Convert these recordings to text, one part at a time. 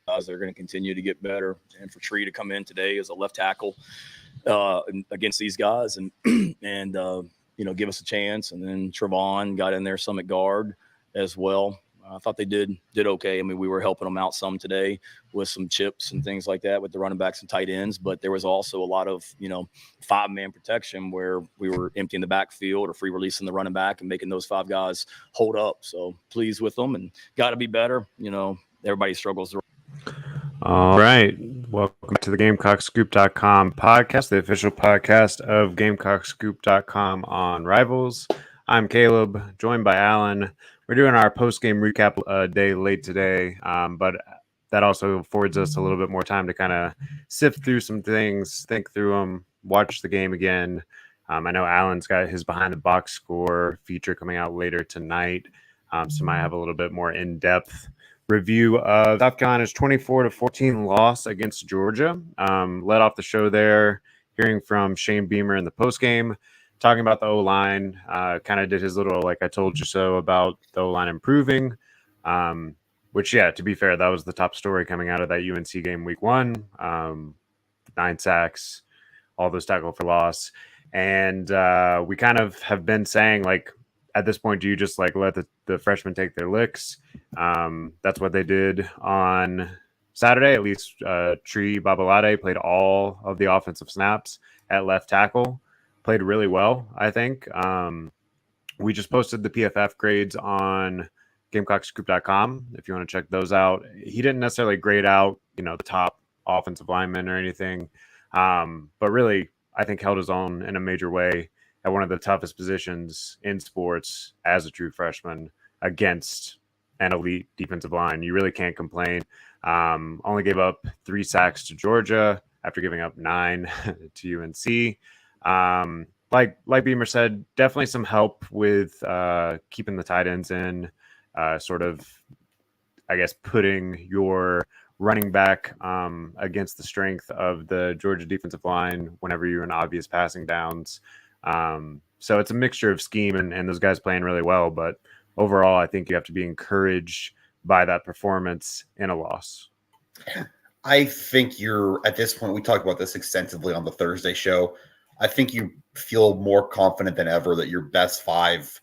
guys that are going to continue to get better. And for Tree to come in today as a left tackle against these guys and give us a chance. And then Trevon got in there some at guard as well. I thought they did okay. I mean, we were helping them out some today with some chips and things like that with the running backs and tight ends. But there was also a lot of, 5-man protection where we were emptying the backfield or free releasing the running back and making those 5 guys hold up. So pleased with them and got to be better. Everybody struggles. All right. Welcome to the GamecockScoop.com podcast, the official podcast of GamecockScoop.com on Rivals. I'm Caleb, joined by Alan. We're doing our post-game recap a day late today, but that also affords us a little bit more time to kind of sift through some things, think through them, watch the game again. I know Alan's got his behind-the-box score feature coming out later tonight, so might have a little bit more in-depth review of South Carolina's 24-14 loss against Georgia. Led off the show there, hearing from Shane Beamer in the postgame, talking about the O-line, kind of did his little, like I told you so, about the O-line improving, which, yeah, to be fair, that was the top story coming out of that UNC game week 1, 9 sacks, all those tackle for loss. And we kind of have been saying, like, at this point, do you just like let the freshmen take their licks? That's what they did on Saturday. At least Tree Babalade played all of the offensive snaps at left tackle. Played really well, I think. We just posted the PFF grades on GamecockScoop.com if you want to check those out. He didn't necessarily grade out, the top offensive lineman or anything, but really, I think held his own in a major way at one of the toughest positions in sports as a true freshman against an elite defensive line. You really can't complain. Only gave up 3 sacks to Georgia after giving up 9 to UNC. Like Beamer said, definitely some help with keeping the tight ends in, sort of, I guess, putting your running back against the strength of the Georgia defensive line whenever you're in obvious passing downs. So it's a mixture of scheme and those guys playing really well. But overall, I think you have to be encouraged by that performance in a loss. I think you're, at this point, we talked about this extensively on the Thursday show. I think you feel more confident than ever that your best 5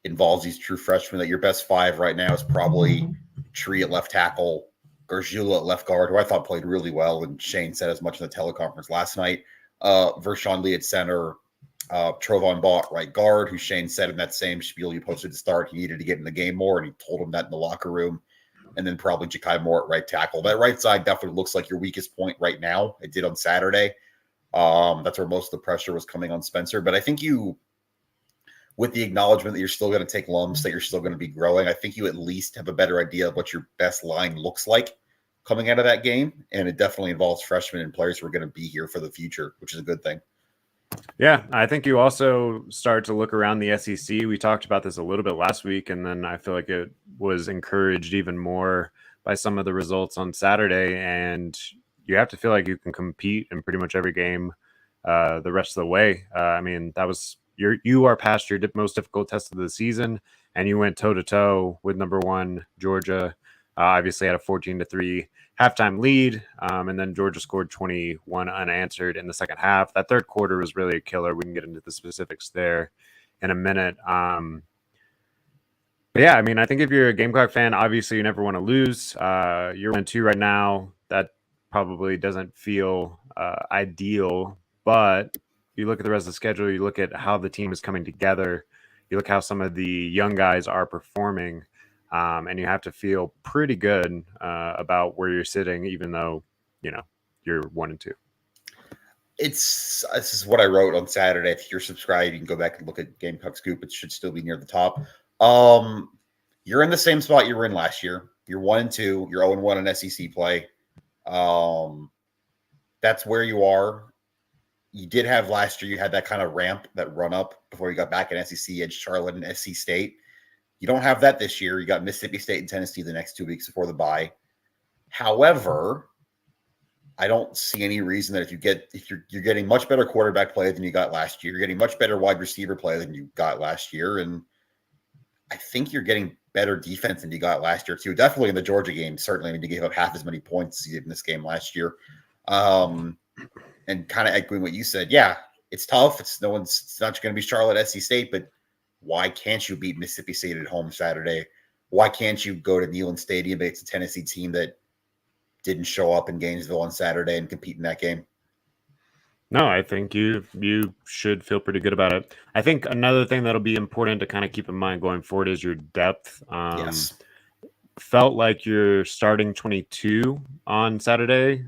involves these true freshmen, that your best 5 right now is probably Tree at left tackle, Gargiulo at left guard, who I thought played really well, and Shane said as much in the teleconference last night. Vershawn Lee at center, Trovon Bott right guard, who Shane said in that same spiel you posted to start he needed to get in the game more, and he told him that in the locker room. And then probably Ja'Kai Moore at right tackle. That right side definitely looks like your weakest point right now. It did on Saturday. That's where most of the pressure was coming on Spencer. But I think you, with the acknowledgement that you're still going to take lumps, that you're still going to be growing, I think you at least have a better idea of what your best line looks like coming out of that game. And it definitely involves freshmen and players who are going to be here for the future, which is a good thing. Yeah, I think you also start to look around the SEC. We talked about this a little bit last week, and then I feel like it was encouraged even more by some of the results on Saturday. And you have to feel like you can compete in pretty much every game the rest of the way. I mean, that was you are past your most difficult test of the season, and you went toe-to-toe with number 1 Georgia. Obviously had a 14-3 halftime lead, and then Georgia scored 21 unanswered in the second half. That third quarter was really a killer. We can get into the specifics there in a minute. But yeah, I mean, I think if you're a Gamecock fan, obviously you never want to lose. You're 1-2 right now. That probably doesn't feel ideal, but you look at the rest of the schedule, you look at how the team is coming together, you look how some of the young guys are performing, and you have to feel pretty good about where you're sitting, even though, you're 1-2. This is what I wrote on Saturday. If you're subscribed, you can go back and look at Gamecock Scoop. It should still be near the top. You're in the same spot you were in last year. You're 1-2. You're 0-1 in SEC play. That's where you are. You did have last year, you had that kind of ramp, that run up before you got back in SEC, edged Charlotte and SC State. You don't have that this year. You got Mississippi State and Tennessee the next 2 weeks before the bye. However, I don't see any reason that if you're getting much better quarterback play than you got last year, you're getting much better wide receiver play than you got last year, and I think you're getting better defense than you got last year too. Definitely in the Georgia game. Certainly, I mean, you gave up half as many points as you did in this game last year. And kind of echoing what you said, yeah, it's tough. It's not going to be Charlotte, SC State, but why can't you beat Mississippi State at home Saturday? Why can't you go to Neyland Stadium? It's a Tennessee team that didn't show up in Gainesville on Saturday and compete in that game. No, I think you should feel pretty good about it. I think another thing that'll be important to kind of keep in mind going forward is your depth. Yes. Felt like your starting 22 on Saturday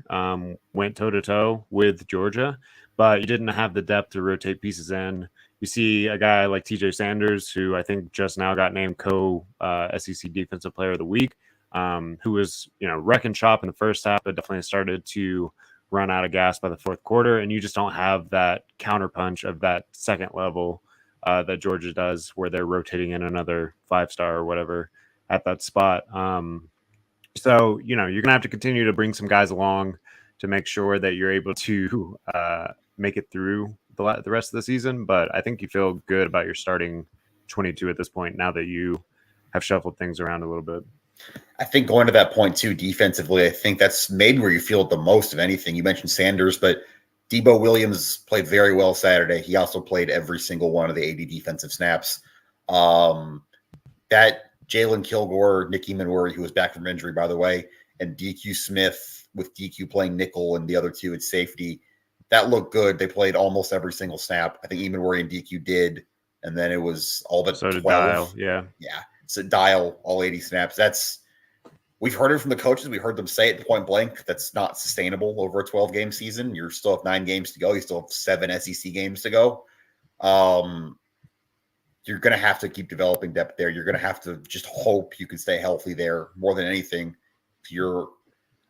went toe-to-toe with Georgia, but you didn't have the depth to rotate pieces in. You see a guy like TJ Sanders, who I think just now got named SEC Defensive Player of the Week, who was, wrecking shop in the first half, but definitely started to run out of gas by the fourth quarter, and you just don't have that counterpunch of that second level that Georgia does, where they're rotating in another 5-star or whatever at that spot. So, you're going to have to continue to bring some guys along to make sure that you're able to make it through the rest of the season. But I think you feel good about your starting 22 at this point, now that you have shuffled things around a little bit. I think going to that point too, defensively, I think that's maybe where you feel it the most of anything. You mentioned Sanders, but Debo Williams played very well Saturday. He also played every single one of the 80 defensive snaps. That Jalen Kilgore, Nick Emanwari, who was back from injury, by the way, and DQ Smith with DQ playing nickel and the other two at safety, that looked good. They played almost every single snap. I think Emanwari and DQ did, and then it was all but 12. Dial, yeah. So Dial, all 80 snaps. We've heard it from the coaches. We heard them say it point blank. That's not sustainable over a 12-game season. You still have 9 games to go. You still have 7 SEC games to go. You're going to have to keep developing depth there. You're going to have to just hope you can stay healthy there more than anything.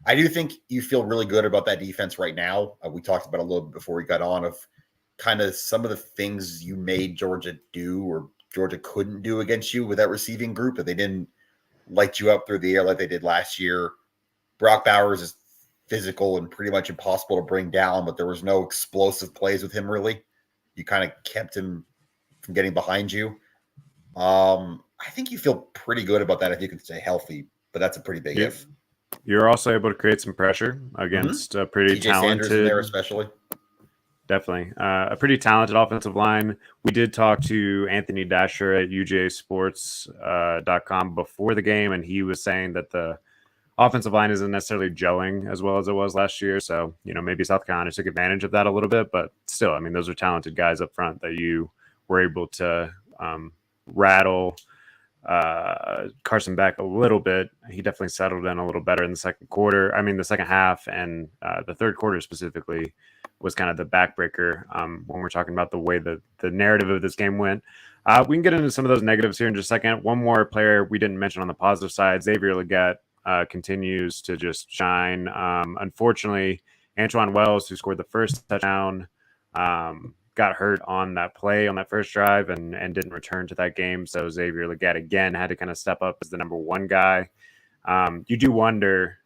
I do think you feel really good about that defense right now. We talked about a little bit before we got on of kind of some of the things you made Georgia do or Georgia couldn't do against you with that receiving group, that they didn't light you up through the air like they did last year. Brock Bowers is physical and pretty much impossible to bring down, but there was no explosive plays with him, really. You kind of kept him from getting behind you. I think you feel pretty good about that if you can stay healthy, but that's a pretty big if. You're also able to create some pressure against a pretty TJ talented Sanders in there, especially. Definitely. A pretty talented offensive line. We did talk to Anthony Dasher at UJSports.com before the game, and he was saying that the offensive line isn't necessarily gelling as well as it was last year. So, maybe South Carolina took advantage of that a little bit, but still, I mean, those are talented guys up front that you were able to rattle Carson Beck a little bit. He definitely settled in a little better in the second half, and the third quarter specifically was kind of the backbreaker when we're talking about the way that the narrative of this game went. We can get into some of those negatives here in just a second. One more player we didn't mention on the positive side, Xavier Legette, continues to just shine. Unfortunately, Antoine Wells, who scored the first touchdown, got hurt on that play on that first drive and didn't return to that game. So Xavier Legette again had to kind of step up as the number one guy. You do wonder,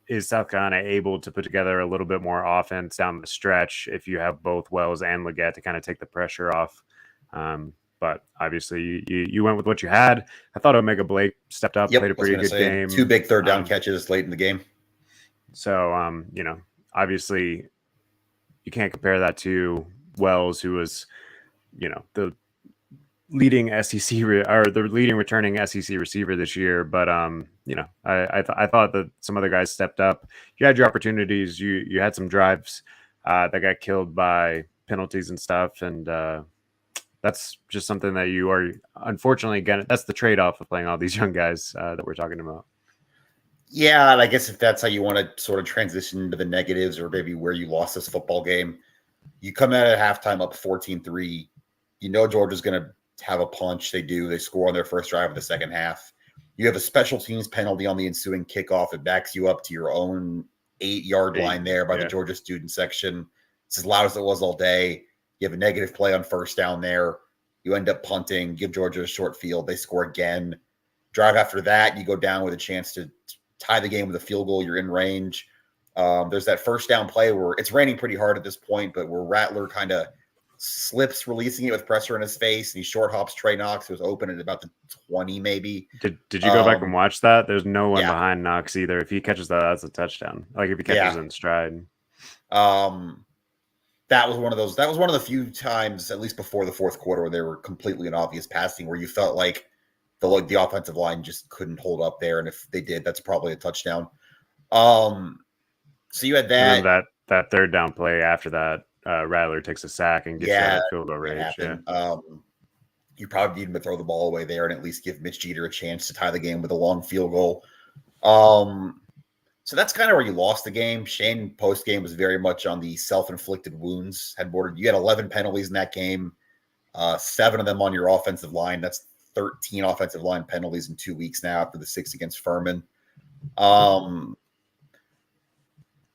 is South Carolina able to put together a little bit more offense down the stretch if you have both Wells and Legette to kind of take the pressure off? But obviously you went with what you had. I thought Omega Blake stepped up, played a pretty good game. 2 big third down catches late in the game. So, obviously you can't compare that to Wells, who was, the leading SEC or the leading returning SEC receiver this year. But, I thought that some other guys stepped up. You had your opportunities. You had some drives that got killed by penalties and stuff. And that's just something that you are, unfortunately, again, that's the trade-off of playing all these young guys that we're talking about. Yeah, and I guess if that's how you want to sort of transition to the negatives or maybe where you lost this football game, you come out at halftime up 14-3. Georgia's going to have a punch. They do. They score on their first drive of the second half. You have a special teams penalty on the ensuing kickoff. It backs you up to your own 8-yard line there by the Georgia student section. It's as loud as it was all day. You have a negative play on first down there. You end up punting, give Georgia a short field. They score again. Drive after that, you go down with a chance to tie the game with a field goal. You're in range. There's that first down play where it's raining pretty hard at this point, but where Rattler kind of slips releasing it with pressure in his face, and he short hops Trey Knox, who was open at about the 20 maybe. Did you go back and watch that? There's no one yeah. behind Knox either. If he catches that, that's a touchdown. Like if he catches in stride. That was one of those. That was one of the few times, at least before the fourth quarter, where they were completely and obvious passing, where you felt like the offensive line just couldn't hold up there, and if they did, that's probably a touchdown. So you had that. And then that third down play after that, Rattler takes a sack and gets you out of field goal range. Yeah. You probably need him to throw the ball away there and at least give Mitch Jeter a chance to tie the game with a long field goal. So that's kind of where you lost the game. Shane post-game was very much on the self-inflicted wounds headboard. You had 11 penalties in that game, 7 of them on your offensive line. That's 13 offensive line penalties in 2 weeks now after the 6 against Furman.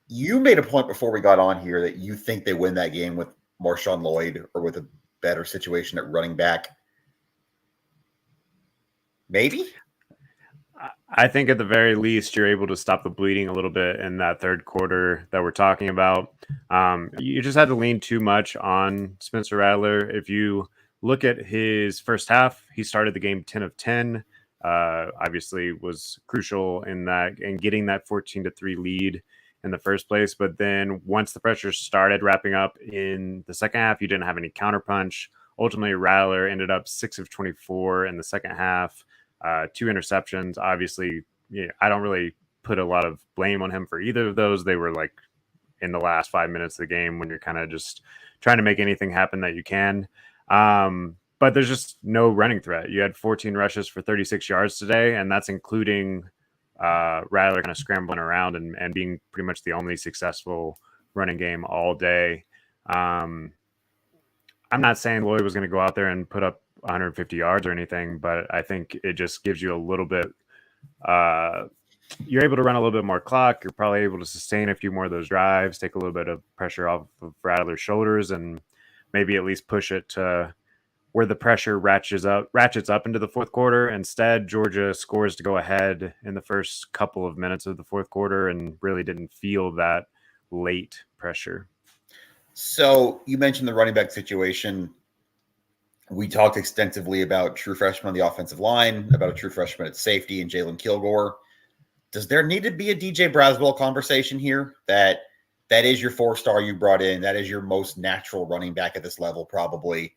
You made a point before we got on here that you think they win that game with Marshawn Lloyd or with a better situation at running back. Maybe? I think at the very least, you're able to stop the bleeding a little bit in that third quarter that we're talking about. You just had to lean too much on Spencer Rattler. If you look at his first half, he started the game 10 of 10. Obviously was crucial in getting that 14-3 lead in the first place. But then once the pressure started wrapping up in the second half, you didn't have any counterpunch. Ultimately, Rattler ended up 6 of 24 in the second half. 2 interceptions. Obviously, I don't really put a lot of blame on him for either of those. They were like in the last 5 minutes of the game when you're kind of just trying to make anything happen that you can. But there's just no running threat. You had 14 rushes for 36 yards today, and that's including Rattler kind of scrambling around and being pretty much the only successful running game all day. I'm not saying Lloyd was going to go out there and put up 150 yards or anything, but I think it just gives you a little bit, you're able to run a little bit more clock. You're probably able to sustain a few more of those drives, take a little bit of pressure off of Rattler's shoulders, and maybe at least push it to where the pressure ratchets up into the fourth quarter. Instead, Georgia scores to go ahead in the first couple of minutes of the fourth quarter and really didn't feel that late pressure. So you mentioned the running back situation. We talked extensively about true freshmen on the offensive line, about a true freshman at safety and Jalen Kilgore. Does there need to be a DJ Braswell conversation here? That is your 4-star you brought in. That is your most natural running back at this level, probably.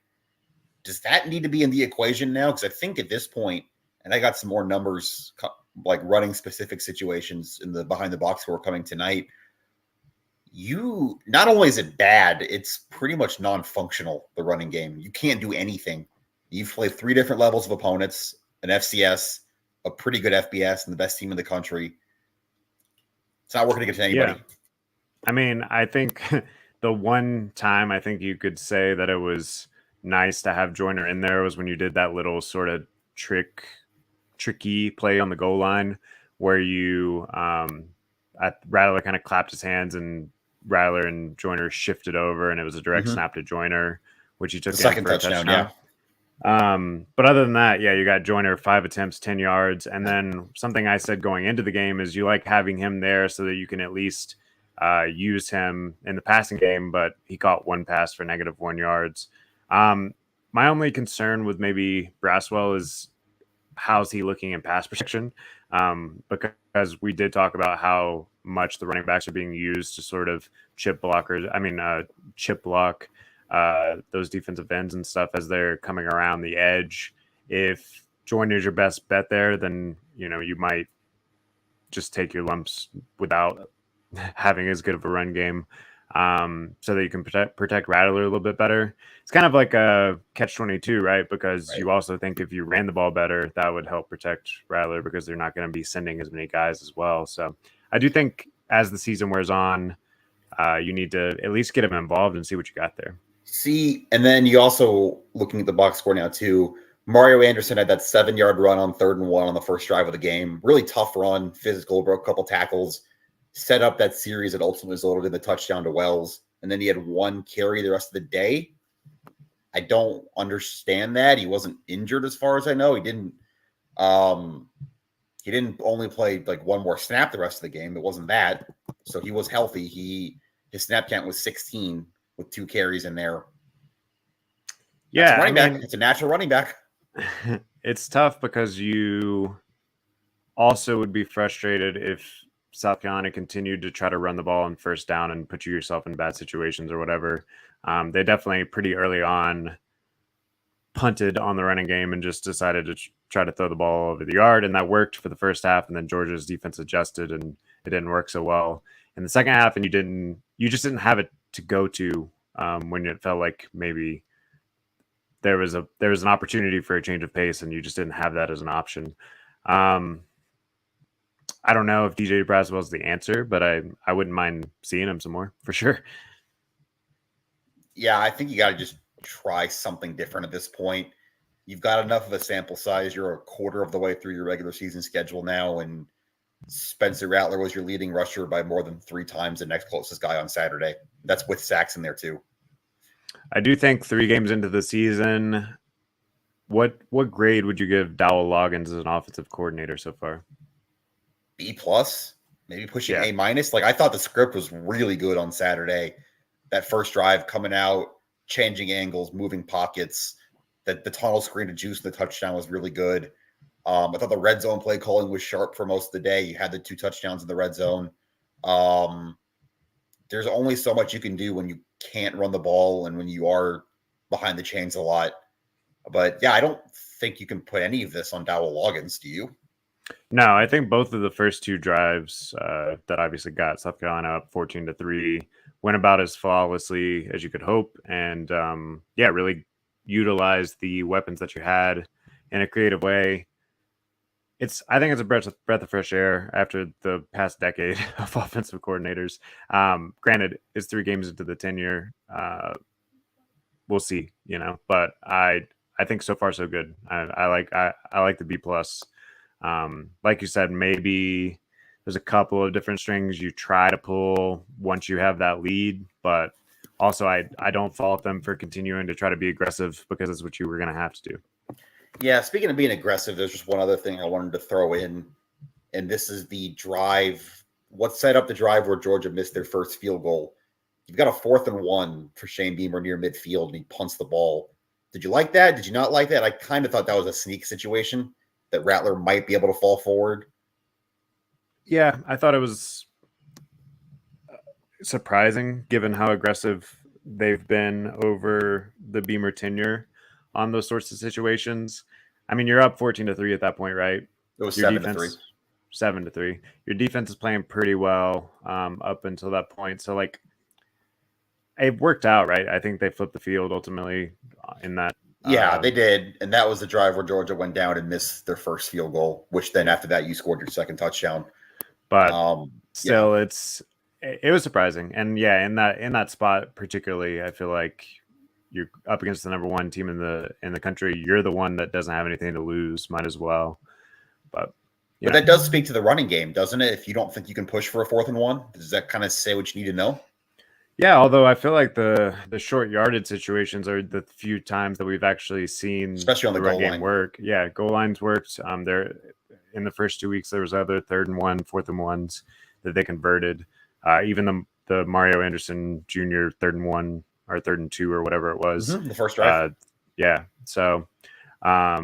Does that need to be in the equation now? Because I think at this point, and I got some more numbers, like running specific situations in the behind the box score coming tonight. You not only is it bad, it's pretty much non-functional, the running game. You can't do anything. You've played 3 different levels of opponents, an FCS, a pretty good FBS, and the best team in the country. It's not working against anybody. Yeah. I mean, I think the one time I think you could say that it was nice to have Joyner in there was when you did that little sort of tricky play on the goal line where you Rattler kind of clapped his hands and Rattler and Joyner shifted over and it was a direct snap to Joyner, which he took the second touchdown. Yeah. But other than that, you got Joyner 5 attempts, 10 yards. And then something I said going into the game is you like having him there so that you can at least use him in the passing game, but he caught 1 pass for -1 yards. My only concern with maybe Braswell is how's he looking in pass protection? Because we did talk about how much the running backs are being used to sort of chip block those defensive ends and stuff as they're coming around the edge. If Joyner's your best bet there, then you might just take your lumps without having as good of a run game, so that you can protect Rattler a little bit better. It's kind of like a catch-22, right? Because you also think if you ran the ball better, that would help protect Rattler because they're not going to be sending as many guys as well. So I do think as the season wears on, you need to at least get him involved and see what you got there. See, and then you also, looking at the box score now too, Mario Anderson had that 7-yard run on 3rd and 1 on the first drive of the game. Really tough run, physical, broke a couple tackles, set up that series that ultimately resulted in the touchdown to Wells. And then he had 1 carry the rest of the day. I don't understand that. He wasn't injured as far as I know. He didn't only play like 1 more snap the rest of the game. It wasn't that. So he was healthy. His snap count was 16 with 2 carries in there. That's a Yeah, running back. It's a natural running back. it's tough because you also would be frustrated if South Carolina continued to try to run the ball on first down and put yourself in bad situations or whatever. They definitely pretty early on punted on the running game and just decided to try to throw the ball over the yard, and that worked for the first half. And then Georgia's defense adjusted, and it didn't work so well in the second half. And you just didn't have it to go to when it felt like maybe there was an opportunity for a change of pace, and you just didn't have that as an option. I don't know if DJ Braswell is the answer, but I wouldn't mind seeing him some more for sure. Yeah, I think you got to just try something different at this point. You've got enough of a sample size. You're a quarter of the way through your regular season schedule now, and Spencer Rattler was your leading rusher by more than 3 times the next closest guy on Saturday. That's with sacks in there too. I do think 3 games into the season, what grade would you give Dowell Loggins as an offensive coordinator so far? B+, maybe pushing A-. Like, I thought the script was really good on Saturday. That first drive coming out, changing angles, moving pockets, that the tunnel screen to juice the touchdown was really good. I thought the red zone play calling was sharp for most of the day. You had the 2 touchdowns in the red zone. There's only so much you can do when you can't run the ball and when you are behind the chains a lot. But yeah, I don't think you can put any of this on Dowell Loggins, do you? No, I think both of the first 2 drives that obviously got South Carolina up 14-3 went about as flawlessly as you could hope, and really utilized the weapons that you had in a creative way. I think it's a breath of fresh air after the past decade of offensive coordinators. Granted, it's 3 games into the tenure. We'll see, but I think so far so good. I like the B+. Like you said, maybe there's a couple of different strings you try to pull once you have that lead, but also I don't fault them for continuing to try to be aggressive because it's what you were going to have to do. Yeah, speaking of being aggressive, there's just one other thing I wanted to throw in, and this is the drive. What set up the drive where Georgia missed their first field goal? You've got a 4th and 1 for Shane Beamer near midfield, and he punts the ball. Did you like that? Did you not like that? I kind of thought that was a sneak situation, that Rattler might be able to fall forward. Yeah, I thought it was surprising given how aggressive they've been over the Beamer tenure on those sorts of situations. I mean, you're up 14-3 at that point, right? It was 7-3. 7-3. Your defense is playing pretty well up until that point. So, like, it worked out, right? I think they flipped the field ultimately in that. Yeah, they did. And that was the drive where Georgia went down and missed their first field goal, which then after that you scored your second touchdown. But still, it was surprising. And yeah, in that spot particularly, I feel like you're up against the number 1 team in the country. You're the one that doesn't have anything to lose. Might as well. But that does speak to the running game, doesn't it? If you don't think you can push for a 4th and 1, does that kind of say what you need to know? Yeah, although I feel like the short yardage situations are the few times that we've actually seen, especially on the run goal game line, work. Yeah, goal lines worked. There in the first 2 weeks, there was other 3rd and 1, 4th and 1s that they converted. Even the Mario Anderson Jr. 3rd and 1 or 3rd and 2 or whatever it was. The first drive. Yeah. So, a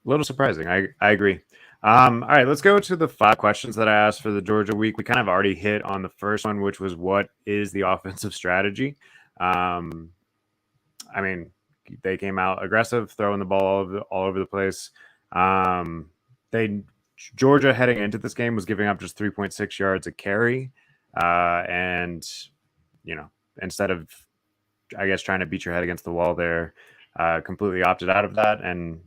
little surprising. I agree. All right, let's go to the 5 questions that I asked for the Georgia week. We kind of already hit on the first one, which was what is the offensive strategy? I mean, they came out aggressive, throwing the ball all over the place. Georgia heading into this game was giving up just 3.6 yards a carry. And, instead of, I guess, trying to beat your head against the wall there, completely opted out of that. And,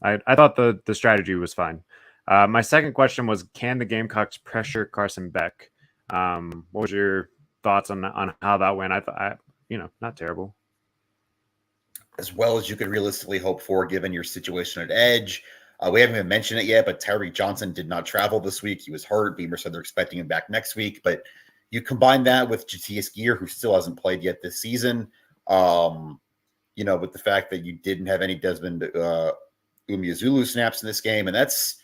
I thought the strategy was fine. My second question was, can the Gamecocks pressure Carson Beck? What was your thoughts on how that went? I thought, not terrible. As well as you could realistically hope for, given your situation at edge. We haven't even mentioned it yet, but Tyreek Johnson did not travel this week. He was hurt. Beamer said they're expecting him back next week. But you combine that with Jatius Gear, who still hasn't played yet this season, with the fact that you didn't have any Desmond Umeozulu snaps in this game, and that's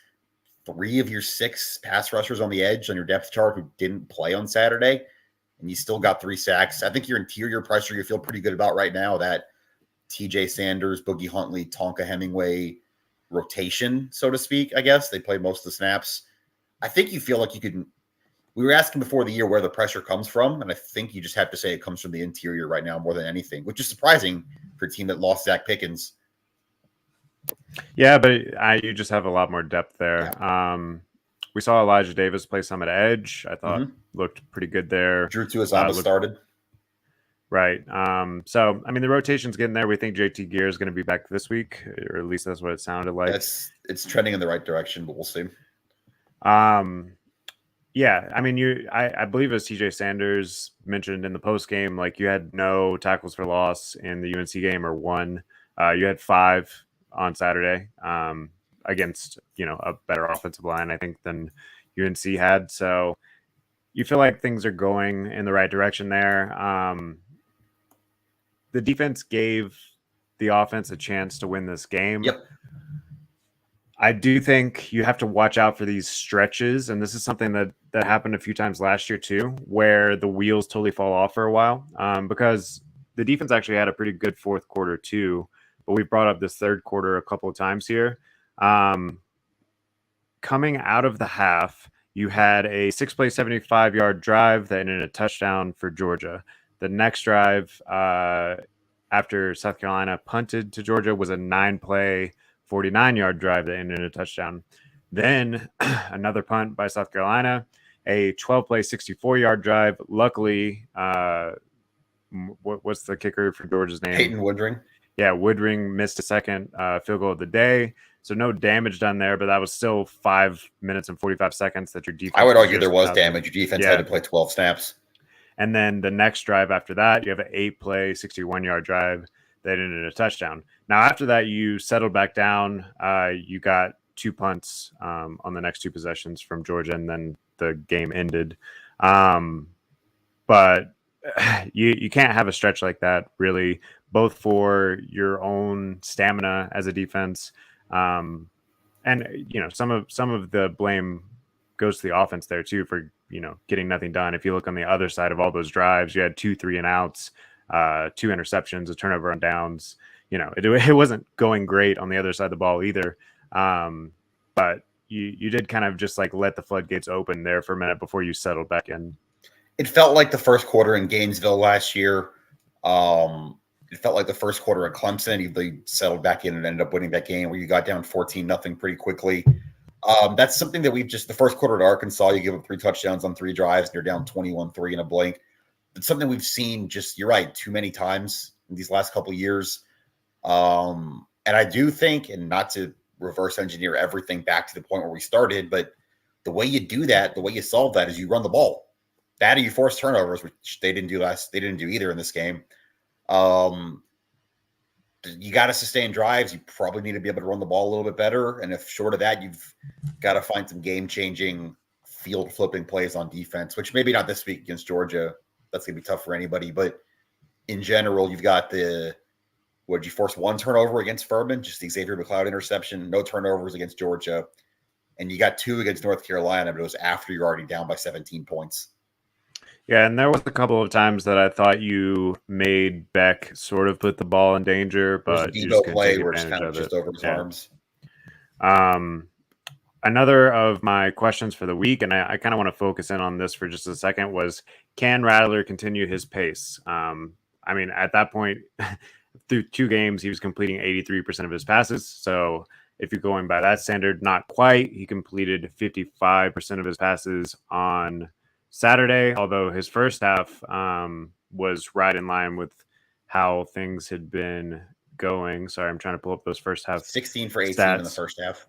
3 of your 6 pass rushers on the edge on your depth chart who didn't play on Saturday, and you still got 3 sacks. I think your interior pressure you feel pretty good about right now. That TJ Sanders, Boogie Huntley, Tonka Hemingway rotation, so to speak, I guess. They played most of the snaps. I think you feel like you could. We were asking before the year where the pressure comes from, and I think you just have to say it comes from the interior right now more than anything, which is surprising for a team that lost Zach Pickens. Yeah, but you just have a lot more depth there. Yeah. We saw Elijah Davis play some at edge. I thought looked pretty good there. Drew Tuazama started. Right. So, I mean, the rotation's getting there. We think JT Gear is going to be back this week, or at least that's what it sounded like. It's trending in the right direction, but we'll see. Yeah, I mean, I believe as TJ Sanders mentioned in the post game, like you had no tackles for loss in the UNC game or one. You had 5 on Saturday against a better offensive line, I think, than UNC had. So you feel like things are going in the right direction there. The defense gave the offense a chance to win this game. Yep. I do think you have to watch out for these stretches, and this is something that happened a few times last year too, where the wheels totally fall off for a while, because the defense actually had a pretty good fourth quarter too, but we brought up this third quarter a couple of times here. Coming out of the half, you had a 6-play, 75-yard drive that ended in a touchdown for Georgia. The next drive after South Carolina punted to Georgia was a 9-play, 49-yard drive that ended in a touchdown. Then another punt by South Carolina, a 12-play, 64-yard drive. Luckily, what's the kicker for Georgia's name? Peyton Woodring. Yeah, Woodring missed a second field goal of the day. So no damage done there, but that was still 5 minutes and 45 seconds that your defense. I would argue there was damage. Your defense had to play 12 snaps. And then the next drive after that, you have an 8-play, 61-yard drive that ended in a touchdown. Now, after that, you settled back down. You got 2 punts on the next 2 possessions from Georgia, and then the game ended. But you can't have a stretch like that, really, both for your own stamina as a defense. And, some of the blame goes to the offense there, too, for, getting nothing done. If you look on the other side of all those drives, you had 2 3-and-outs, 2 interceptions, a turnover on downs. It wasn't going great on the other side of the ball either. But you did kind of just like let the floodgates open there for a minute before you settled back in. It felt like the first quarter in Gainesville last year. It felt like the first quarter at Clemson. They settled back in and ended up winning that game where you got down 14-0 pretty quickly. That's something that the first quarter at Arkansas, you give up 3 touchdowns on 3 drives and you're down 21-3 in a blink. It's something we've seen you're right, too many times in these last couple of years. And I do think, and not to reverse engineer everything back to the point where we started, but the way you do that, the way you solve that is you run the ball. That or you force turnovers, which they didn't do They didn't do either in this game. You got to sustain drives. You probably need to be able to run the ball a little bit better. And if short of that, you've got to find some game-changing, field-flipping plays on defense, which maybe not this week against Georgia. That's going to be tough for anybody. But in general, you've got you force 1 turnover against Furman, just the Xavier McLeod interception, no turnovers against Georgia. And you got 2 against North Carolina, but it was after you're already down by 17 points. Yeah, and there was a couple of times that I thought you made Beck sort of put the ball in danger, but you just couldn't take advantage of it. Over his arms. Another of my questions for the week, and I kind of want to focus in on this for just a second, was can Rattler continue his pace? I mean, at that point, through 2 games, he was completing 83% of his passes. So if you're going by that standard, not quite. He completed 55% of his passes on Saturday, although his first half was right in line with how things had been going. Sorry, I'm trying to pull up those first half. 16 for 18 stats in the first half.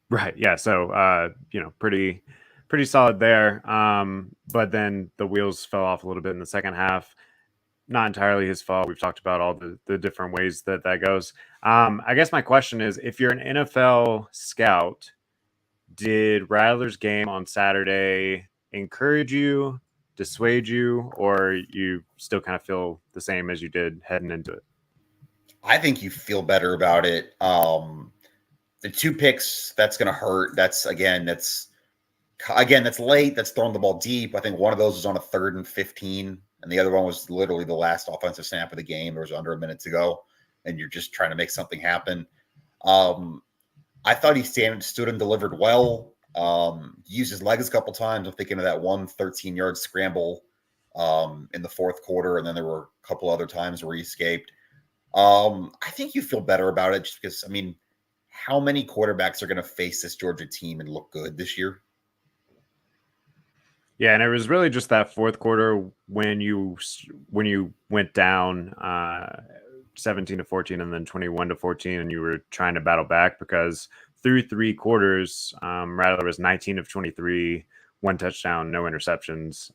Right. Yeah. So, pretty solid there. But then the wheels fell off a little bit in the second half. Not entirely his fault. We've talked about all the different ways that goes. I guess my question is, if you're an NFL scout, did Rattler's game on Saturday encourage you, dissuade you, or you still kind of feel the same as you did heading into it? I think you feel better about it. The 2 picks, that's going to hurt. That's late. That's throwing the ball deep. I think one of those was on a 3rd and 15. and the other one was literally the last offensive snap of the game. There was under a minute to go, and you're just trying to make something happen. I thought he stood and delivered well. He used his legs a couple times. I'm thinking of that one 13-yard scramble in the fourth quarter, and then there were a couple other times where he escaped. I think you feel better about it just because, I mean, how many quarterbacks are going to face this Georgia team and look good this year? Yeah, and it was really just that fourth quarter when you went down 17-14 and then 21-14, and you were trying to battle back because through three quarters, Rattler was 19 of 23, one touchdown, no interceptions.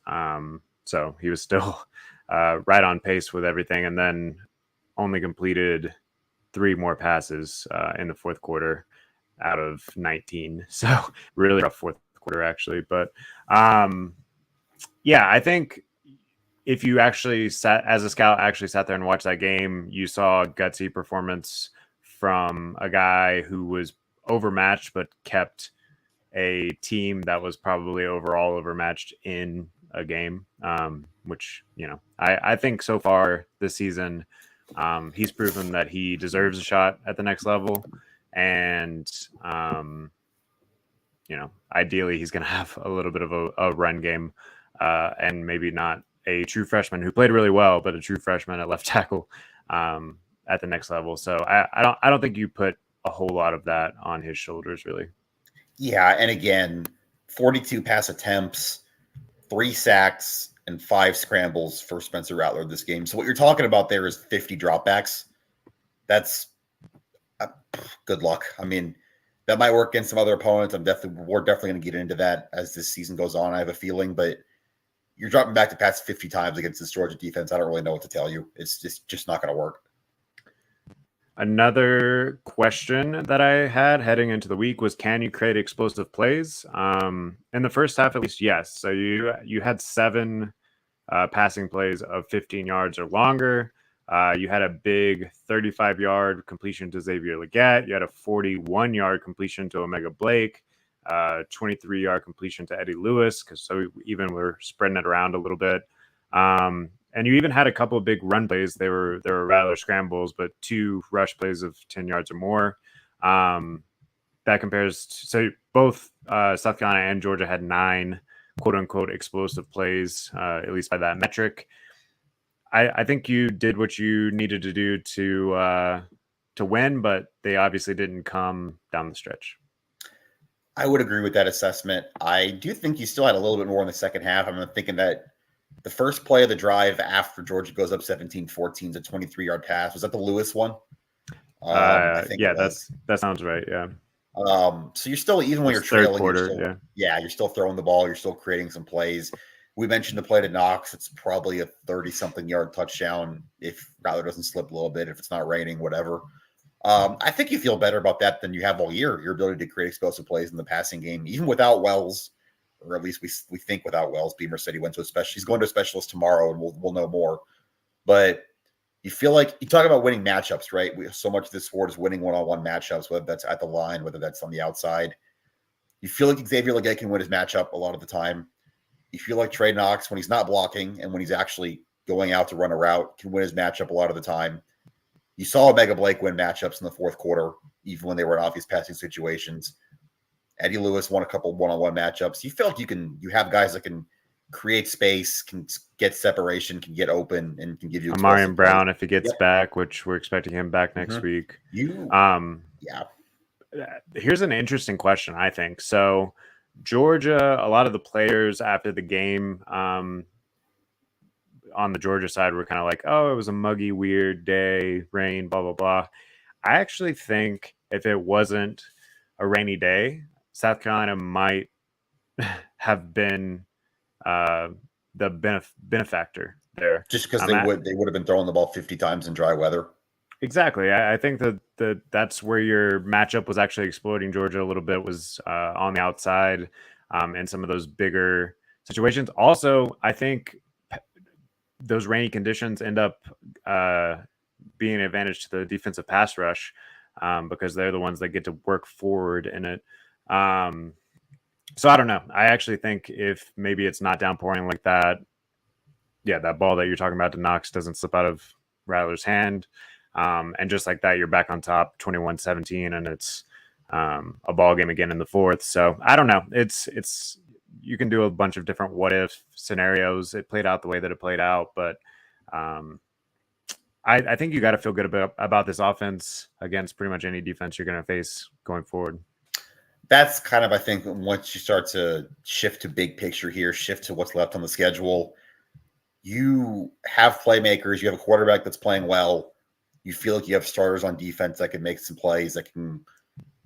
So he was still right on pace with everything, and then only completed 3 more passes in the fourth quarter out of 19. So really rough fourth quarter, actually. But yeah, I think if you actually sat there and watched that game, you saw a gutsy performance from a guy who was overmatched but kept a team that was probably overall overmatched in a game, which, I think so far this season, he's proven that he deserves a shot at the next level. And, ideally he's going to have a little bit of a run game, and maybe not a true freshman who played really well, but a true freshman at left tackle at the next level. So I don't think you put a whole lot of that on his shoulders, really. Yeah, and again, 42 pass attempts, 3 sacks, and 5 scrambles for Spencer Rattler this game. So what you're talking about there is 50 dropbacks. That's good luck. I mean, that might work against some other opponents. We're definitely going to get into that as this season goes on, I have a feeling, but you're dropping back to pass 50 times against this Georgia defense. I don't really know what to tell you. It's just not going to work. Another question that I had heading into the week was, can you create explosive plays? In the first half, at least, yes. So you had 7 passing plays of 15 yards or longer. You had a big 35-yard completion to Xavier Legette. You had a 41-yard completion to Omega Blake, 23-yard completion to Eddie Lewis, so even we're spreading it around a little bit. And you even had a couple of big run plays. They were rather scrambles, but 2 rush plays of 10 yards or more. That compares to, so both South Carolina and Georgia had 9 quote-unquote explosive plays, at least by that metric. I think you did what you needed to do to win, but they obviously didn't come down the stretch. I would agree with that assessment. I do think you still had a little bit more in the second half. I'm thinking that the first play of the drive after Georgia goes up 17-14 is a 23-yard pass. Was that the Lewis one? I think that sounds right. Yeah. So you're still, even when you're trailing, quarter, you're still throwing the ball. You're still creating some plays. We mentioned the play to Knox. It's probably a 30-something yard touchdown if Rattler doesn't slip a little bit, if it's not raining, whatever. I think you feel better about that than you have all year. Your ability to create explosive plays in the passing game, even without Wells, or at least we think without Wells. Beamer said he went to a special. He's going to a specialist tomorrow, and we'll know more. But you feel like you talk about winning matchups, right? So much of this sport is winning one-on-one matchups, whether that's at the line, whether that's on the outside. You feel like Xavier Legette can win his matchup a lot of the time. You feel like Trey Knox, when he's not blocking and when he's actually going out to run a route, can win his matchup a lot of the time. You saw Omega Blake win matchups in the fourth quarter, even when they were in obvious passing situations. Eddie Lewis won a couple one-on-one matchups. You feel like you have guys that can create space, can get separation, can get open, and can give you Amarian Brown if he gets back, which we're expecting him back next week. Here's an interesting question, I think. So Georgia, a lot of the players after the game on the Georgia side were kind of like, oh, it was a muggy, weird day, rain, blah, blah, blah. I actually think if it wasn't a rainy day, South Carolina might have been the benefactor there. Just because they would have been throwing the ball 50 times in dry weather. Exactly. I think that's where your matchup was actually exploiting Georgia a little bit, was on the outside in some of those bigger situations. Also, I think those rainy conditions end up being an advantage to the defensive pass rush because they're the ones that get to work forward in it. So I don't know. I actually think if maybe it's not downpouring like that, that ball that you're talking about to Knox doesn't slip out of Rattler's hand. And just like that, you're back on top 21-17, and it's a ball game again in the fourth. So I don't know. It's you can do a bunch of different what if scenarios. It played out the way that it played out, but I think you got to feel good about this offense against pretty much any defense you're going to face going forward. That's kind of, I think, once you start to shift to big picture here, shift to what's left on the schedule, you have playmakers, you have a quarterback that's playing well, you feel like you have starters on defense that can make some plays, that can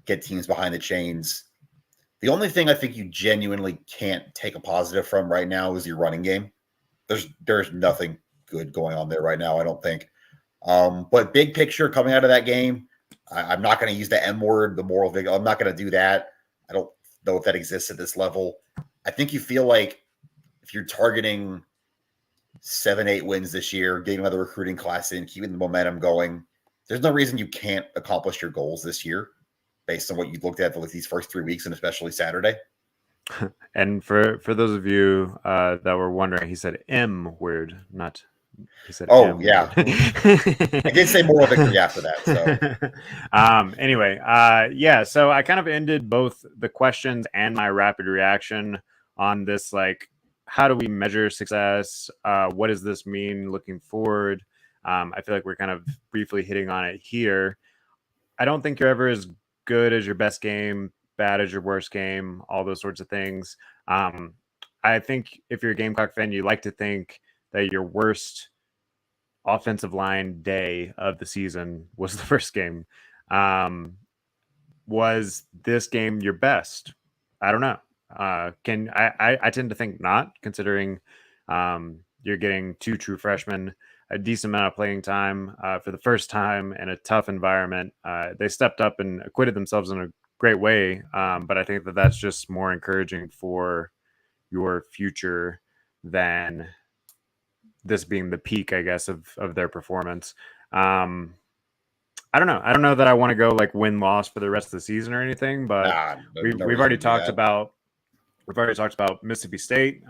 get teams behind the chains. The only thing I think you genuinely can't take a positive from right now is your running game. There's nothing good going on there right now, I don't think. But big picture coming out of that game, I'm not going to use the M word, the moral vigor. I'm not going to do that. I don't know if that exists at this level. I think you feel like if you're targeting 7-8 wins this year, getting another recruiting class in, keeping the momentum going, there's no reason you can't accomplish your goals this year based on what you looked at for these first 3 weeks and especially Saturday. And for those of you that were wondering, he said M word, not he said oh M yeah. word. I did say moral victory after that. So anyway, yeah, so I kind of ended both the questions and my rapid reaction on this, like, how do we measure success? What does this mean looking forward? I feel like we're kind of briefly hitting on it here. I don't think you're ever as good as your best game, bad as your worst game, all those sorts of things. I think if you're a Gamecock fan, you like to think that your worst offensive line day of the season was the first game. Was this game your best? I don't know. I tend to think not, considering you're getting 2 true freshmen, a decent amount of playing time for the first time in a tough environment. They stepped up and acquitted themselves in a great way, but I think that that's just more encouraging for your future than this being the peak, I guess, of their performance. I don't know. I don't know that I want to go like win-loss for the rest of the season or anything, but we've already talked about Mississippi State.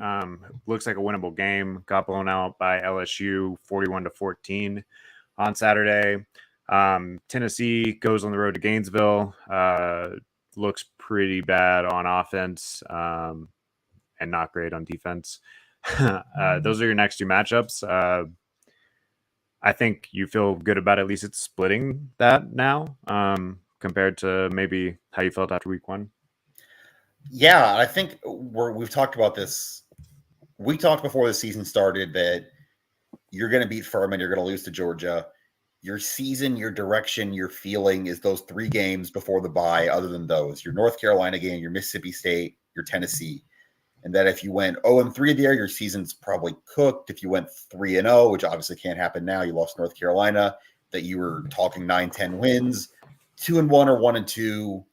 Looks like a winnable game. Got blown out by LSU 41-14 on Saturday. Tennessee goes on the road to Gainesville. Looks pretty bad on offense and not great on defense. Those are your next 2 matchups. I think you feel good about at least it's splitting that now compared to maybe how you felt after week 1. Yeah, I think we've talked about this. We talked before the season started that you're going to beat Furman, you're going to lose to Georgia. Your season, your direction, your feeling is those 3 games before the bye. Other than those, your North Carolina game, your Mississippi State, your Tennessee. And that if you went 0-3 there, your season's probably cooked. If you went 3-0, which obviously can't happen now, you lost North Carolina, that you were talking 9-10 wins. 2-1 or 1-2,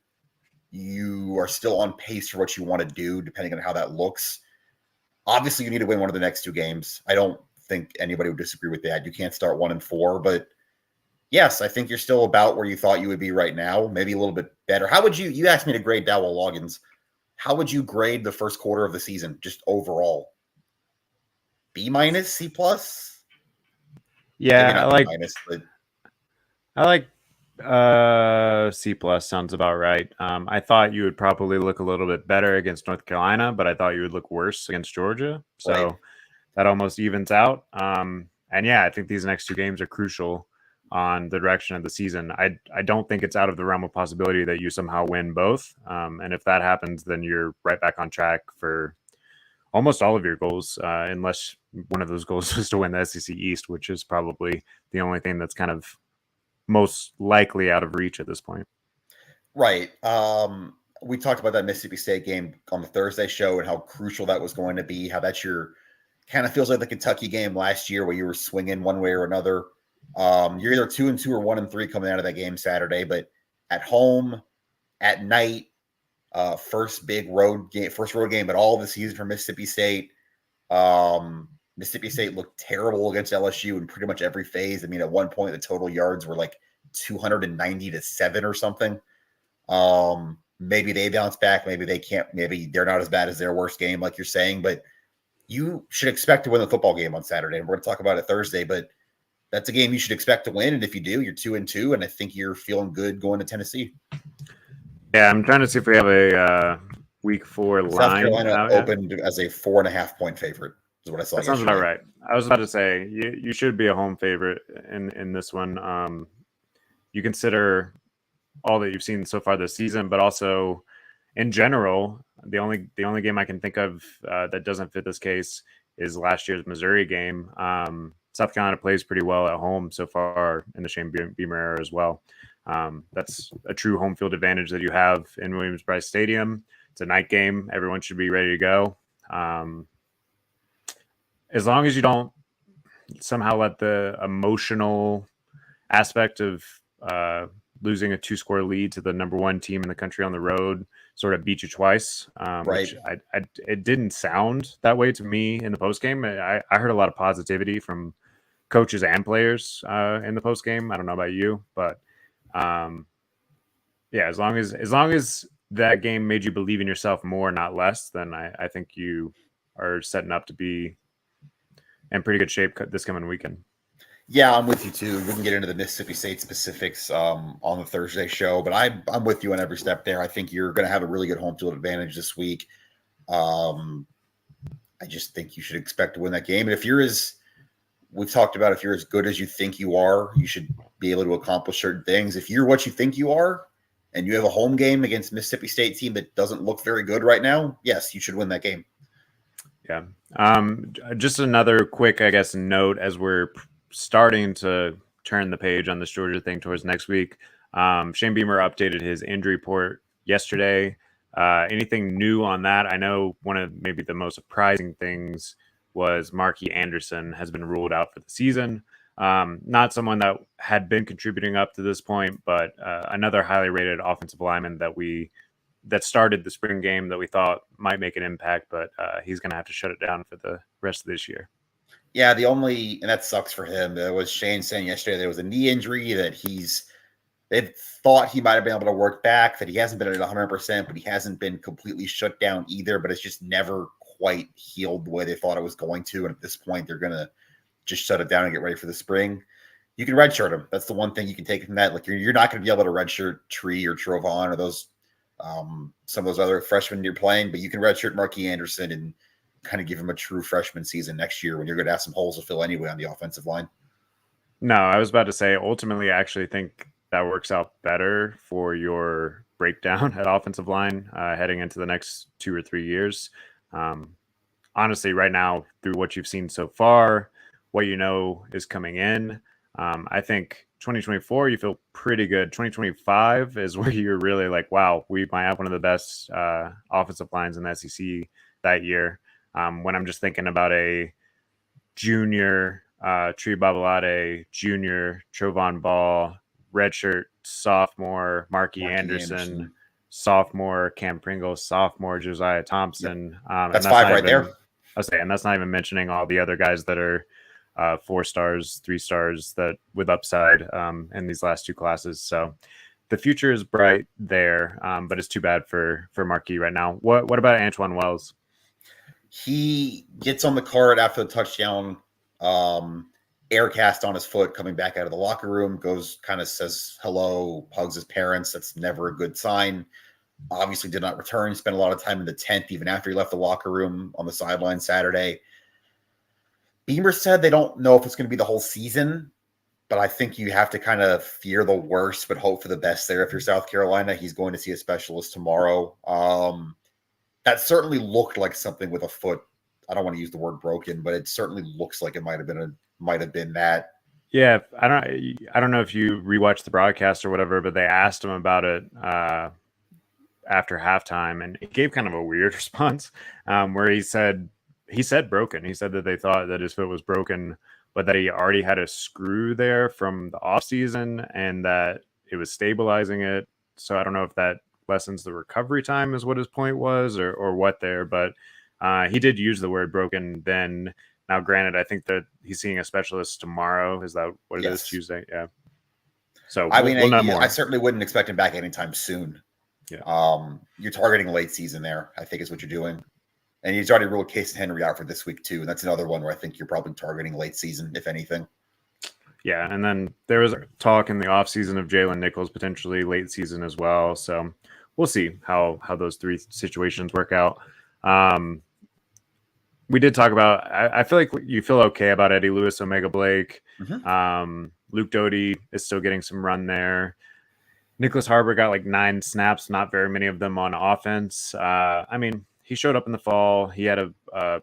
you are still on pace for what you want to do, depending on how that looks. Obviously, you need to win one of the next 2 games. I don't think anybody would disagree with that. You can't start 1-4, but yes, I think you're still about where you thought you would be right now, maybe a little bit better. How would you asked me to grade Dowell Loggins. How would you grade the first quarter of the season, just overall? B-, C+? Yeah, I like C+ sounds about right. I thought you would probably look a little bit better against North Carolina, but I thought you would look worse against Georgia. So right. That almost evens out. And yeah, I think these next 2 games are crucial on the direction of the season. I don't think it's out of the realm of possibility that you somehow win both. And if that happens, then you're right back on track for almost all of your goals, unless one of those goals is to win the SEC East, which is probably the only thing that's kind of most likely out of reach at this point. Right. We talked about that Mississippi State game on the Thursday show and how crucial that was going to be, how that's your kind of feels like the Kentucky game last year where you were swinging one way or another. You're either 2-2 or 1-3 coming out of that game Saturday, but at home, at night, first road game at all the season for Mississippi State. Mississippi State looked terrible against LSU in pretty much every phase. I mean, at one point, the total yards were like 290-7 or something. Maybe they bounce back. Maybe they can't. Maybe they're not as bad as their worst game, like you're saying. But you should expect to win the football game on Saturday. And we're going to talk about it Thursday, but that's a game you should expect to win. And if you do, you're 2-2. And I think you're feeling good going to Tennessee. Yeah, I'm trying to see if we have a week 4 line. South Carolina opened as a 4.5-point favorite, is what I saw. That sounds about right. I was about to say you should be a home favorite in this one. You consider all that you've seen so far this season, but also in general, the only game I can think of that doesn't fit this case is last year's Missouri game. South Carolina plays pretty well at home so far in the Shane Beamer era as well. That's a true home field advantage that you have in Williams-Brice Stadium. It's a night game. Everyone should be ready to go. As long as you don't somehow let the emotional aspect of losing a 2-score lead to the number 1 team in the country on the road sort of beat you twice. Right. Which it didn't sound that way to me in the postgame. I heard a lot of positivity from coaches and players in the postgame. I don't know about you, but yeah, as long as that game made you believe in yourself more, not less, then I think you are setting up to be in pretty good shape this coming weekend. Yeah, I'm with you too. We can get into the Mississippi State specifics on the Thursday show, but I'm with you on every step there. I think you're going to have a really good home field advantage this week. I just think you should expect to win that game. And if you're we've talked about, if you're as good as you think you are, you should be able to accomplish certain things. If you're what you think you are, and you have a home game against Mississippi State team that doesn't look very good right now, yes, you should win that game. Yeah. Just another quick, I guess, note as we're starting to turn the page on this Georgia thing towards next week. Shane Beamer updated his injury report yesterday. Anything new on that? I know one of maybe the most surprising things was Marky Anderson has been ruled out for the season. Not someone that had been contributing up to this point, but another highly rated offensive lineman that started the spring game that we thought might make an impact, but he's going to have to shut it down for the rest of this year. Yeah, and that sucks for him. There was Shane saying yesterday there was a knee injury that they thought he might have been able to work back, that he hasn't been at 100%, but he hasn't been completely shut down either, but it's just never quite healed the way they thought it was going to. And at this point, they're going to just shut it down and get ready for the spring. You can redshirt him. That's the one thing you can take from that. Like you're not going to be able to redshirt Tree or Trovon or those some of those other freshmen you're playing, but you can redshirt Marky Anderson and kind of give him a true freshman season next year when you're going to have some holes to fill anyway on the offensive line. No, I was about to say, ultimately, I actually think that works out better for your breakdown at offensive line heading into the next 2 or 3 years. Honestly, right now, through what you've seen so far, what you know is coming in, I think 2024, you feel pretty good. 2025 is where you're really like, wow, we might have one of the best offensive lines in the SEC that year. When I'm just thinking about a junior Tree Babalade, junior Trovon Ball, redshirt sophomore Marky Anderson, sophomore Cam Pringle, sophomore Josiah Thompson. Yep. That's 5 right there. I was saying that's not even mentioning all the other guys that are 4 stars, 3 stars that with upside in these last 2 classes. So the future is bright there, but it's too bad for Marquis right now. What about Antoine Wells? He gets on the cart after the touchdown, air cast on his foot, coming back out of the locker room, goes kind of says hello, hugs his parents. That's never a good sign. Obviously did not return, spent a lot of time in the tent even after he left the locker room on the sideline Saturday. Beamer said they don't know if it's going to be the whole season, but I think you have to kind of fear the worst, but hope for the best there. If you're South Carolina, he's going to see a specialist tomorrow. That certainly looked like something with a foot. I don't want to use the word broken, but it certainly looks like it might have been that. Yeah, I don't know if you rewatched the broadcast or whatever, but they asked him about it after halftime, and he gave kind of a weird response where he said broken. He said that they thought that his foot was broken, but that he already had a screw there from the off season and that it was stabilizing it. So I don't know if that lessens the recovery time is what his point was or what there, but he did use the word broken then. Now, granted, I think that he's seeing a specialist tomorrow. Is that what it is? Tuesday? Yeah. So we'll know more. I certainly wouldn't expect him back anytime soon. Yeah. You're targeting late season there, I think is what you're doing. And he's already ruled Case and Henry out for this week too. And that's another one where I think you're probably targeting late season, if anything. Yeah, and then there was talk in the offseason of Jalen Nichols potentially late season as well. So we'll see how those three situations work out. We did talk about, I feel like you feel okay about Eddie Lewis, Omega Blake. Luke Doty is still getting some run there. Nicholas Harbor got like 9 snaps, not very many of them on offense. I mean, he showed up in the fall. He had a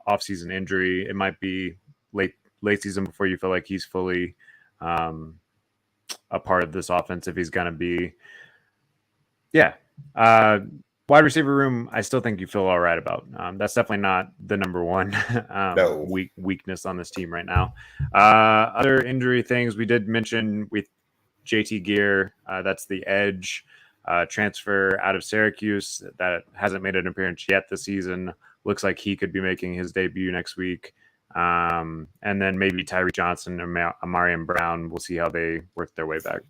off-season injury. It might be late season before you feel like he's fully a part of this offense if he's going to be. Yeah. Wide receiver room, I still think you feel all right about. That's definitely not the number one weakness on this team right now. Other injury things we did mention with JT Gear, that's the edge transfer out of Syracuse that hasn't made an appearance yet this season. Looks like he could be making his debut next week. And then maybe Tyree Johnson and Amarian Brown. We'll see how they work their way back.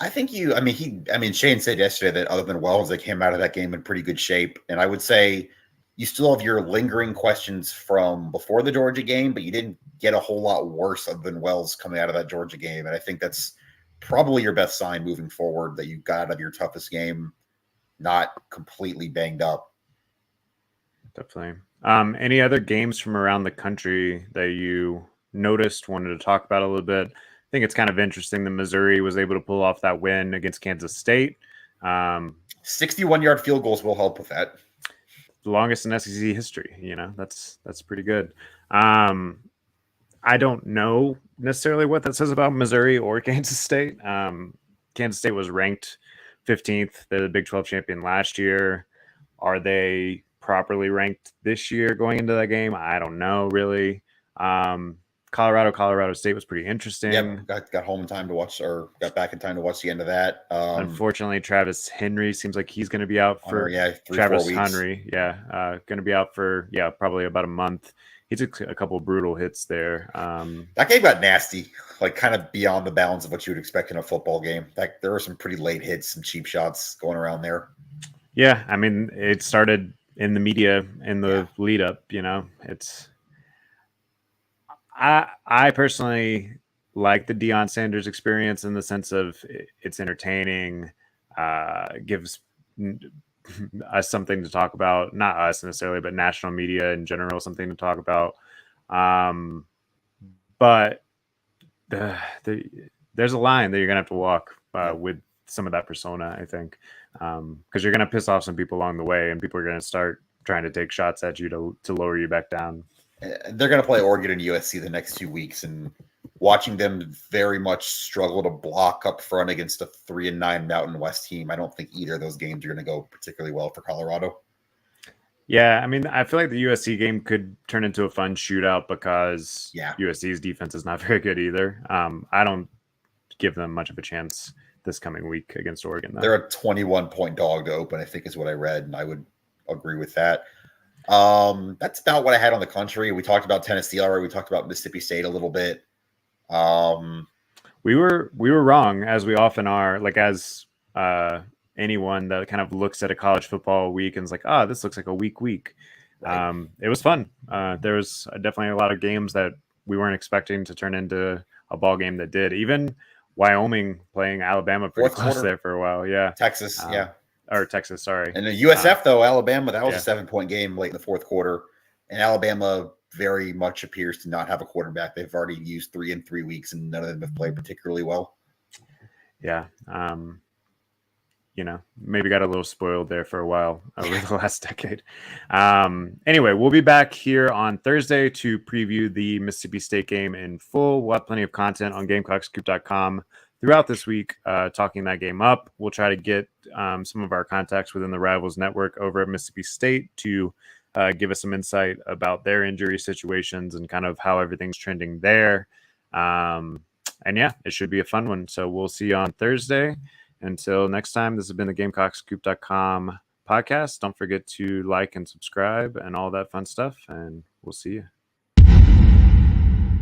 I think Shane said yesterday that other than Wells, they came out of that game in pretty good shape. And I would say you still have your lingering questions from before the Georgia game, but you didn't get a whole lot worse other than Wells coming out of that Georgia game. And I think that's probably your best sign moving forward, that you got out of your toughest game not completely banged up. Definitely. Any other games from around the country that you noticed, wanted to talk about a little bit? I think it's kind of interesting that Missouri was able to pull off that win against Kansas State. 61-yard field goals will help with that. The longest in SEC history. That's pretty good. I don't know necessarily what that says about Missouri or Kansas State. Kansas State was ranked 15th. They're the Big 12 champion last year. Are they properly ranked this year going into that game? I don't know, really. Colorado State was pretty interesting. Yep, got home in time to watch, or got back in time to watch the end of that. Unfortunately, Travis Henry seems like he's going to be out for 3-4 weeks. Henry, going to be out for probably about a month. He took a couple of brutal hits there. That game got nasty, like kind of beyond the bounds of what you would expect in a football game. There were some pretty late hits, some cheap shots going around there. Yeah, I mean, it started in the media in the lead up. It's. I personally like the Deion Sanders experience in the sense of it's entertaining, gives us something to talk about. Not us necessarily, but national media in general, something to talk about. But there's a line that you're going to have to walk with some of that persona, I think, because you're going to piss off some people along the way, and people are going to start trying to take shots at you to lower you back down. They're going to play Oregon and USC the next 2 weeks, and watching them very much struggle to block up front against a 3-9 Mountain West team, I don't think either of those games are going to go particularly well for Colorado. Yeah, I mean, I feel like the USC game could turn into a fun shootout because USC's defense is not very good either. I don't give them much of a chance this coming week against Oregon, though. They're a 21-point dog to open, I think is what I read, and I would agree with that. That's about what I had on the country. We talked about Tennessee already. We talked about Mississippi State a little bit. We were wrong, as we often are. Like, as anyone that kind of looks at a college football week and is like, this looks like a week. Right. It was fun. There was definitely a lot of games that we weren't expecting to turn into a ball game that did. Even Wyoming playing Alabama pretty close there for a while. Yeah. Texas. Or Texas, sorry. And the USF, though, Alabama, that was a 7-point game late in the fourth quarter. And Alabama very much appears to not have a quarterback. They've already used 3 in 3 weeks, and none of them have played particularly well. Yeah. Maybe got a little spoiled there for a while over the last decade. Anyway, we'll be back here on Thursday to preview the Mississippi State game in full. We'll have plenty of content on GamecockScoop.com throughout this week, talking that game up. We'll try to get some of our contacts within the Rivals Network over at Mississippi State to give us some insight about their injury situations and kind of how everything's trending there. It should be a fun one. So we'll see you on Thursday. Until next time, this has been the GamecockScoop.com podcast. Don't forget to like and subscribe and all that fun stuff, and we'll see you.